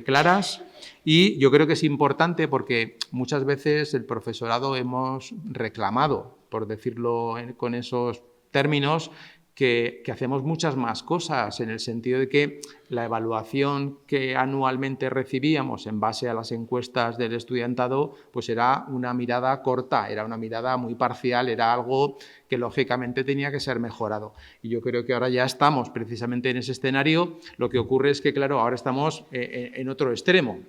[SPEAKER 1] claras. Y yo creo que es importante porque muchas veces el profesorado hemos reclamado, por decirlo con esos términos, que hacemos muchas más cosas, en el sentido de que la evaluación que anualmente recibíamos en base a las encuestas del estudiantado, pues era una mirada corta, era una mirada muy parcial, era algo que lógicamente tenía que ser mejorado. Y yo creo que ahora ya estamos precisamente en ese escenario. Lo que ocurre es que, claro, ahora estamos en otro extremo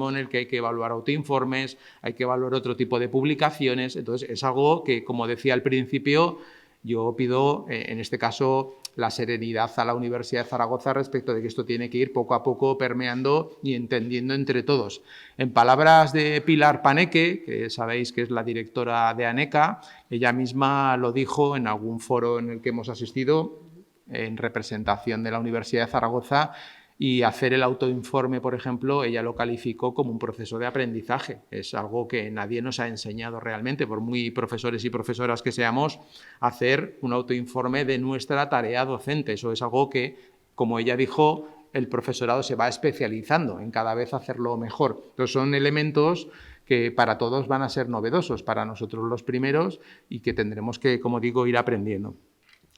[SPEAKER 1] en el que hay que evaluar autoinformes, hay que evaluar otro tipo de publicaciones. Entonces, es algo que, como decía al principio, yo pido, en este caso, la serenidad a la Universidad de Zaragoza respecto de que esto tiene que ir poco a poco permeando y entendiendo entre todos. En palabras de Pilar Paneque, que sabéis que es la directora de ANECA, ella misma lo dijo en algún foro en el que hemos asistido, en representación de la Universidad de Zaragoza, y hacer el autoinforme, por ejemplo, ella lo calificó como un proceso de aprendizaje. Es algo que nadie nos ha enseñado realmente, por muy profesores y profesoras que seamos, hacer un autoinforme de nuestra tarea docente. Eso es algo que, como ella dijo, el profesorado se va especializando en cada vez hacerlo mejor. Entonces, son elementos que para todos van a ser novedosos, para nosotros los primeros, y que tendremos que, como digo, ir aprendiendo.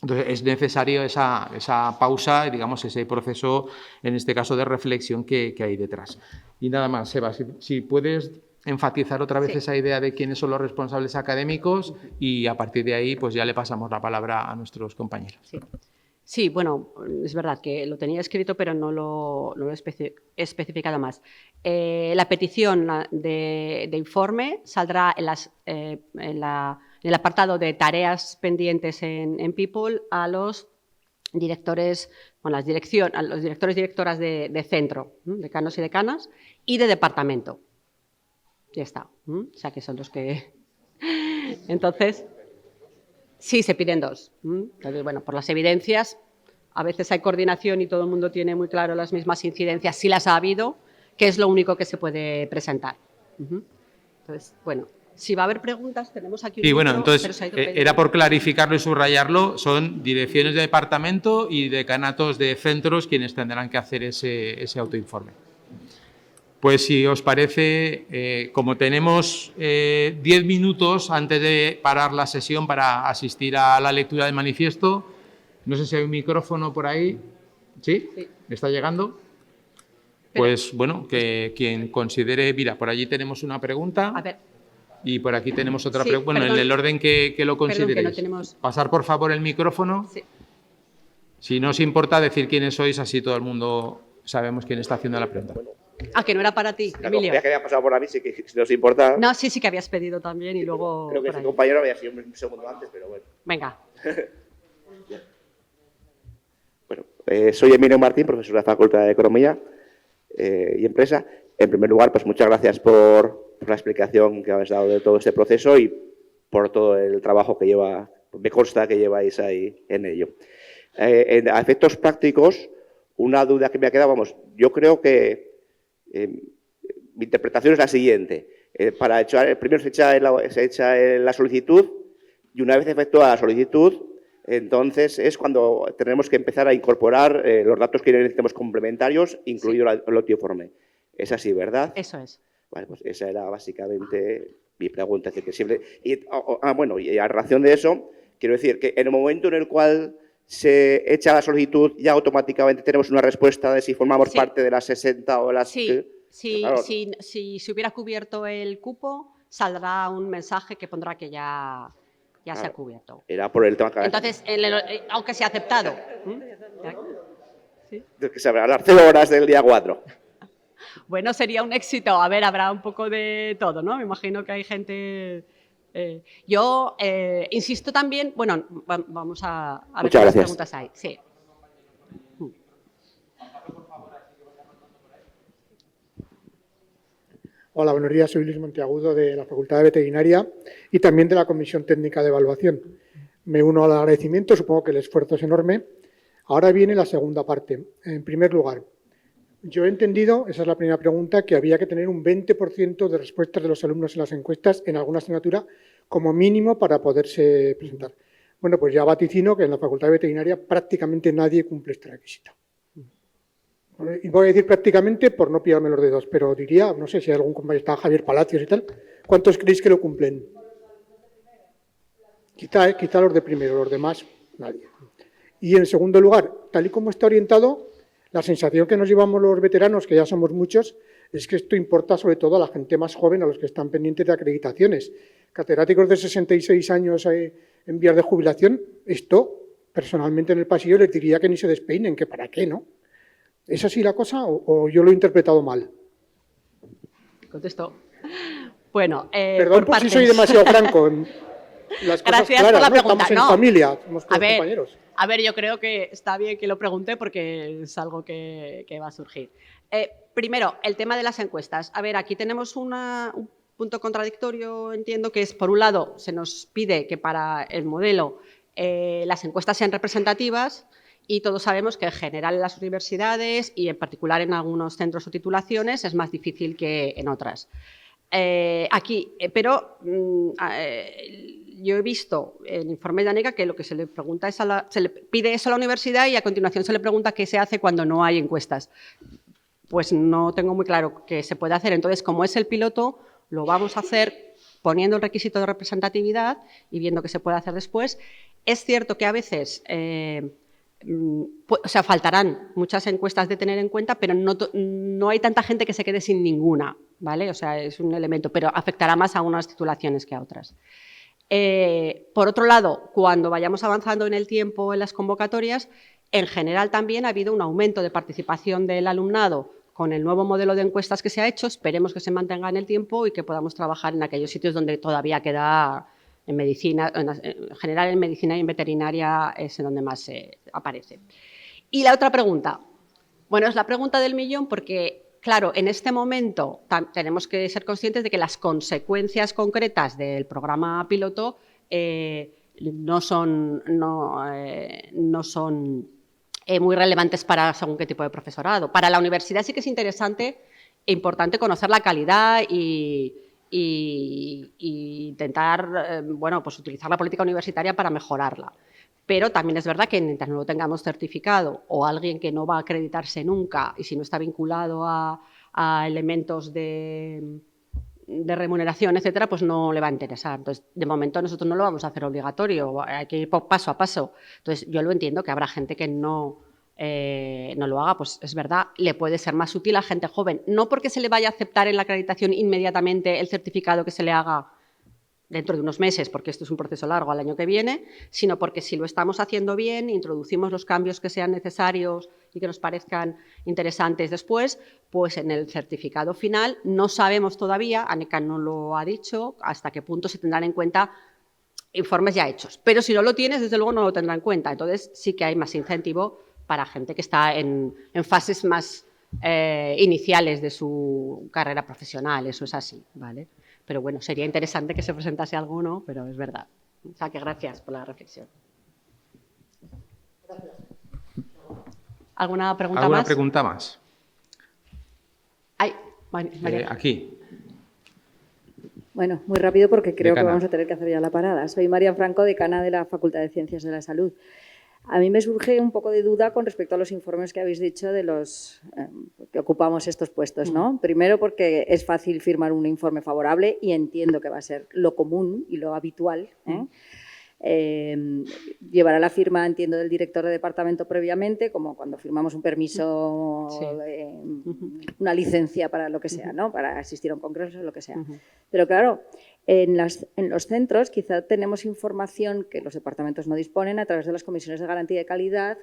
[SPEAKER 1] Entonces, es necesario esa pausa, digamos, ese proceso, en este caso, de reflexión que hay detrás. Y nada más, Eva, si puedes enfatizar otra vez esa idea de quiénes son los responsables académicos y a partir de ahí pues ya le pasamos la palabra a nuestros compañeros.
[SPEAKER 2] Sí, bueno, es verdad que lo tenía escrito, pero no lo he especificado más. La petición de informe saldrá en el apartado de tareas pendientes en People a los directores, bueno, a los directores y directoras de centro, decanos y decanas, y de departamento. Ya está. O sea, que son los que... Entonces... Sí, se piden 2. Entonces, bueno, por las evidencias, a veces hay coordinación y todo el mundo tiene muy claro las mismas incidencias, si las ha habido, que es lo único que se puede presentar. Entonces, bueno, si va a haber preguntas, tenemos aquí un...
[SPEAKER 1] Sí, bueno, entonces, era por clarificarlo y subrayarlo, son direcciones de departamento y decanatos de centros quienes tendrán que hacer ese autoinforme. Pues si os parece, como tenemos 10 minutos antes de parar la sesión para asistir a la lectura del manifiesto, no sé si hay un micrófono por ahí. ¿Sí? Sí. ¿Me está llegando? Pues bueno, que quien considere... Mira, por allí tenemos una pregunta. A ver. Y por aquí tenemos otra pregunta. Bueno, perdón, en el orden que lo consideréis. Perdón, que no tenemos... Pasar, por favor, el micrófono. Sí. Si no os importa decir quiénes sois, así todo el mundo sabemos quién está haciendo la pregunta.
[SPEAKER 2] Ah, que no era para ti, Emilio.
[SPEAKER 3] Ya que había pasado por a mí, si nos importa.
[SPEAKER 2] No, sí que habías pedido también y luego...
[SPEAKER 3] Creo que ese compañero había sido un segundo antes, pero bueno.
[SPEAKER 2] Venga.
[SPEAKER 3] Bueno, soy Emilio Martín, profesor de la Facultad de Economía y Empresa. En primer lugar, pues muchas gracias por la explicación que habéis dado de todo este proceso y por todo el trabajo que me consta que lleváis ahí en ello. A efectos prácticos, una duda que me ha quedado, vamos, yo creo que mi interpretación es la siguiente. Primero se echa la solicitud y una vez efectuada la solicitud, entonces es cuando tenemos que empezar a incorporar los datos que necesitemos complementarios, incluido el autoinforme. Es así, ¿verdad?
[SPEAKER 2] Eso es.
[SPEAKER 3] Vale, pues esa era básicamente mi pregunta. Es decir, que siempre... bueno, y a relación de eso, quiero decir que en el momento en el cual se echa la solicitud, ya automáticamente tenemos una respuesta de si formamos parte de las 60 o las...
[SPEAKER 2] Sí, claro. Si se hubiera cubierto el cupo, saldrá un mensaje que pondrá que ya claro, se ha cubierto.
[SPEAKER 3] Era por el tema que...
[SPEAKER 2] Entonces, aunque se ha aceptado.
[SPEAKER 3] ¿Sí? Que se habrá las 0 horas del día 4.
[SPEAKER 2] Bueno, sería un éxito. A ver, habrá un poco de todo, ¿no? Me imagino que hay gente... yo insisto también... Bueno, vamos a ver qué preguntas hay. Sí.
[SPEAKER 4] Hola, buenos días. Soy Luis Monteagudo de la Facultad de Veterinaria y también de la Comisión Técnica de Evaluación. Me uno al agradecimiento, supongo que el esfuerzo es enorme. Ahora viene la segunda parte. En primer lugar, yo he entendido, esa es la primera pregunta, que había que tener un 20% de respuestas de los alumnos en las encuestas en alguna asignatura como mínimo para poderse presentar. Bueno, pues ya vaticino que en la Facultad de Veterinaria prácticamente nadie cumple este requisito. Y voy a decir prácticamente por no pillarme los dedos, pero diría, no sé si hay algún compañero, está Javier Palacios y tal, ¿cuántos creéis que lo cumplen? Quizá los de primero, los demás, nadie. Y en segundo lugar, tal y como está orientado, la sensación que nos llevamos los veteranos, que ya somos muchos, es que esto importa sobre todo a la gente más joven, a los que están pendientes de acreditaciones. Catedráticos de 66 años en vías de jubilación, esto, personalmente en el pasillo, les diría que ni se despeinen, que para qué, ¿no? ¿Es así la cosa o yo lo he interpretado mal?
[SPEAKER 2] Contesto. Bueno,
[SPEAKER 4] perdón por si soy demasiado franco. Las cosas
[SPEAKER 2] Gracias
[SPEAKER 4] claras,
[SPEAKER 2] por la
[SPEAKER 4] ¿no?
[SPEAKER 2] pregunta.
[SPEAKER 4] Estamos en
[SPEAKER 2] No.
[SPEAKER 4] familia, somos todos compañeros.
[SPEAKER 2] A ver, yo creo que está bien que lo pregunte porque es algo que va a surgir. Primero, el tema de las encuestas. A ver, aquí tenemos un punto contradictorio, entiendo, que es, por un lado, se nos pide que para el modelo las encuestas sean representativas y todos sabemos que en general en las universidades y en particular en algunos centros o titulaciones es más difícil que en otras. Yo he visto en informes de ANECA que lo que se le pregunta es se le pide eso a la universidad y a continuación se le pregunta qué se hace cuando no hay encuestas. Pues no tengo muy claro qué se puede hacer. Entonces, como es el piloto, lo vamos a hacer poniendo el requisito de representatividad y viendo qué se puede hacer después. Es cierto que a veces faltarán muchas encuestas de tener en cuenta, pero no hay tanta gente que se quede sin ninguna, ¿vale? O sea, es un elemento, pero afectará más a unas titulaciones que a otras. Por otro lado, cuando vayamos avanzando en el tiempo en las convocatorias, en general también ha habido un aumento de participación del alumnado con el nuevo modelo de encuestas que se ha hecho. Esperemos que se mantenga en el tiempo y que podamos trabajar en aquellos sitios donde todavía queda en medicina, en general en medicina y en veterinaria es en donde más aparece. Y la otra pregunta, bueno, es la pregunta del millón porque, claro, en este momento tenemos que ser conscientes de que las consecuencias concretas del programa piloto no son muy relevantes para según qué tipo de profesorado. Para la universidad sí que es interesante e importante conocer la calidad y intentar pues utilizar la política universitaria para mejorarla. Pero también es verdad que mientras no lo tengamos certificado o alguien que no va a acreditarse nunca y si no está vinculado a elementos de remuneración, etcétera, pues no le va a interesar. Entonces, de momento nosotros no lo vamos a hacer obligatorio, hay que ir paso a paso. Entonces, yo lo entiendo que habrá gente que no lo haga, pues es verdad, le puede ser más útil a gente joven. No porque se le vaya a aceptar en la acreditación inmediatamente el certificado que se le haga dentro de unos meses, porque esto es un proceso largo al año que viene, sino porque si lo estamos haciendo bien, introducimos los cambios que sean necesarios y que nos parezcan interesantes después, pues en el certificado final no sabemos todavía, ANECA no lo ha dicho, hasta qué punto se tendrán en cuenta informes ya hechos. Pero si no lo tienes, desde luego no lo tendrá en cuenta. Entonces sí que hay más incentivo para gente que está en fases más iniciales de su carrera profesional, eso es así, ¿vale? Pero bueno, sería interesante que se presentase alguno, pero es verdad. O sea, que gracias por la reflexión.
[SPEAKER 4] Gracias.
[SPEAKER 2] ¿Alguna pregunta
[SPEAKER 1] ¿Alguna
[SPEAKER 2] más?
[SPEAKER 1] pregunta más?
[SPEAKER 2] María.
[SPEAKER 1] Aquí.
[SPEAKER 5] Bueno, muy rápido porque creo que
[SPEAKER 1] Decana.
[SPEAKER 5] vamos a tener que hacer ya la parada. Soy María Franco, decana de la Facultad de Ciencias de la Salud. A mí me surge un poco de duda con respecto a los informes que habéis dicho de los que ocupamos estos puestos, ¿no? Primero porque es fácil firmar un informe favorable y entiendo que va a ser lo común y lo habitual, llevará la firma, entiendo, del director de departamento previamente, como cuando firmamos un permiso, una licencia para lo que sea, ¿no? Para asistir a un congreso, lo que sea. Pero claro, en los centros quizá tenemos información que los departamentos no disponen a través de las comisiones de garantía de calidad,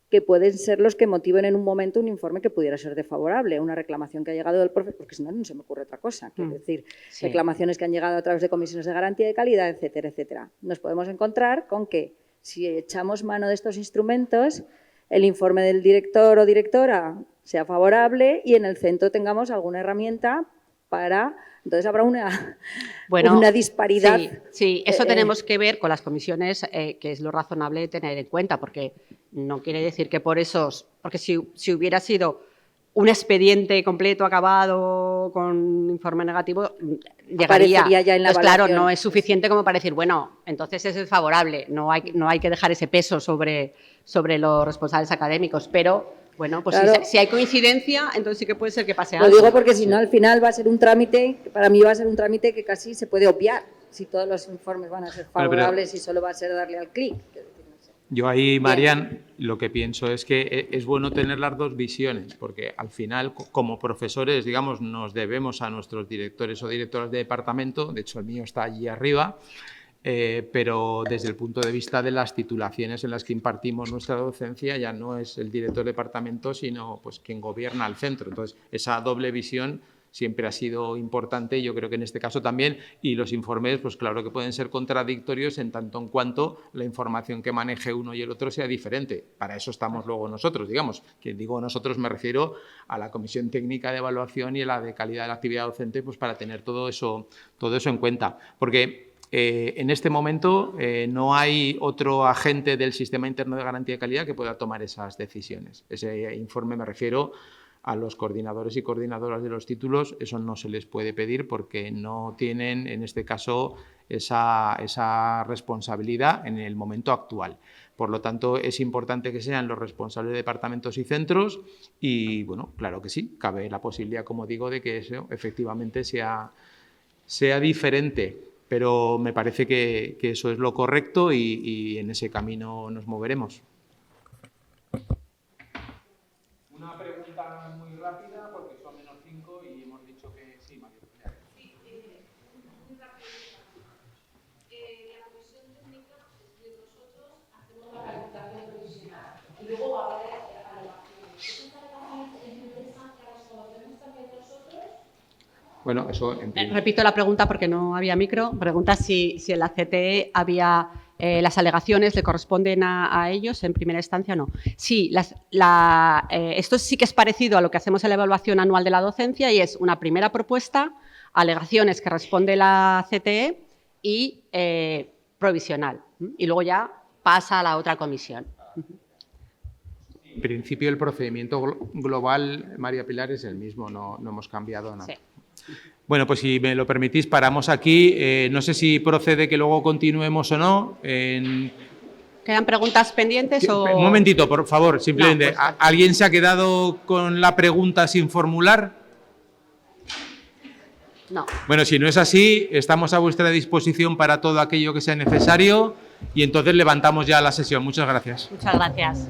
[SPEAKER 5] que pueden ser los que motiven en un momento un informe que pudiera ser desfavorable, una reclamación que ha llegado del profesor, porque si no, no se me ocurre otra cosa. Quiero decir, reclamaciones que han llegado a través de comisiones de garantía de calidad, etcétera, etcétera. Nos podemos encontrar con que si echamos mano de estos instrumentos, el informe del director o directora sea favorable y en el centro tengamos alguna herramienta para... Entonces habrá una disparidad.
[SPEAKER 2] Sí, eso tenemos que ver con las comisiones, que es lo razonable tener en cuenta, porque no quiere decir que por esos... Porque si hubiera sido un expediente completo, acabado, con informe negativo, llegaría.
[SPEAKER 5] Aparecería ya en la
[SPEAKER 2] Pues claro,
[SPEAKER 5] evaluación.
[SPEAKER 2] no es suficiente como para decir, bueno, entonces eso es favorable, no hay que dejar ese peso sobre los responsables académicos, pero bueno, pues
[SPEAKER 5] Claro.
[SPEAKER 2] si hay coincidencia, entonces sí que puede ser que pase
[SPEAKER 5] Lo
[SPEAKER 2] algo.
[SPEAKER 5] digo porque si no, al final va a ser un trámite, que para mí va a ser un trámite que casi se puede obviar, si todos los informes van a ser
[SPEAKER 1] Bueno, pero-
[SPEAKER 5] favorables y solo va a ser darle al clic.
[SPEAKER 1] Yo ahí, Marian, lo que pienso es que es bueno tener las dos visiones, porque al final, como profesores, digamos, nos debemos a nuestros directores o directoras de departamento, de hecho el mío está allí arriba, pero desde el punto de vista de las titulaciones en las que impartimos nuestra docencia ya no es el director de departamento, sino pues quien gobierna el centro. Entonces, esa doble visión siempre ha sido importante, yo creo que en este caso también, y los informes, pues claro que pueden ser contradictorios en tanto en cuanto la información que maneje uno y el otro sea diferente. Para eso estamos luego nosotros, digamos. Que digo nosotros me refiero a la Comisión Técnica de Evaluación y a la de Calidad de la Actividad Docente, pues para tener todo eso en cuenta. Porque en este momento no hay otro agente del Sistema Interno de Garantía de Calidad que pueda tomar esas decisiones. Ese informe me refiero a los coordinadores y coordinadoras de los títulos, eso no se les puede pedir porque no tienen, en este caso, esa responsabilidad en el momento actual. Por lo tanto, es importante que sean los responsables de departamentos y centros y, bueno, claro que sí, cabe la posibilidad, como digo, de que eso efectivamente sea diferente, pero me parece que eso es lo correcto y en ese camino nos moveremos. Una pregunta muy rápida, porque son menos 5 y hemos dicho que sí, María.
[SPEAKER 6] Sí, muy rápido. La comisión técnica, es decir, nosotros hacemos la calificación provisional y luego va a haber alegaciones. ¿Esas alegaciones es interesante que las conocemos también nosotros?
[SPEAKER 1] Bueno, eso en principio.
[SPEAKER 2] Repito la pregunta porque no había micro. Pregunta si en la CTE había las alegaciones, le corresponden a ellos en primera instancia o no. Sí, esto sí que es parecido a lo que hacemos en la evaluación anual de la docencia y es una primera propuesta, alegaciones que responde la CTE y provisional. Y luego ya pasa a la otra comisión.
[SPEAKER 1] En principio el procedimiento global, María Pilar, es el mismo, no hemos cambiado nada.
[SPEAKER 2] Sí.
[SPEAKER 1] Bueno, pues si me lo permitís, paramos aquí. No sé si procede que luego continuemos o no.
[SPEAKER 2] ¿Quedan preguntas pendientes o...?
[SPEAKER 1] Un momentito, por favor, simplemente.
[SPEAKER 2] No, pues,
[SPEAKER 1] ¿Alguien se ha quedado con la pregunta sin formular?
[SPEAKER 2] No.
[SPEAKER 1] Bueno, si no es así, estamos a vuestra disposición para todo aquello que sea necesario y entonces levantamos ya la sesión. Muchas gracias.
[SPEAKER 2] Muchas gracias.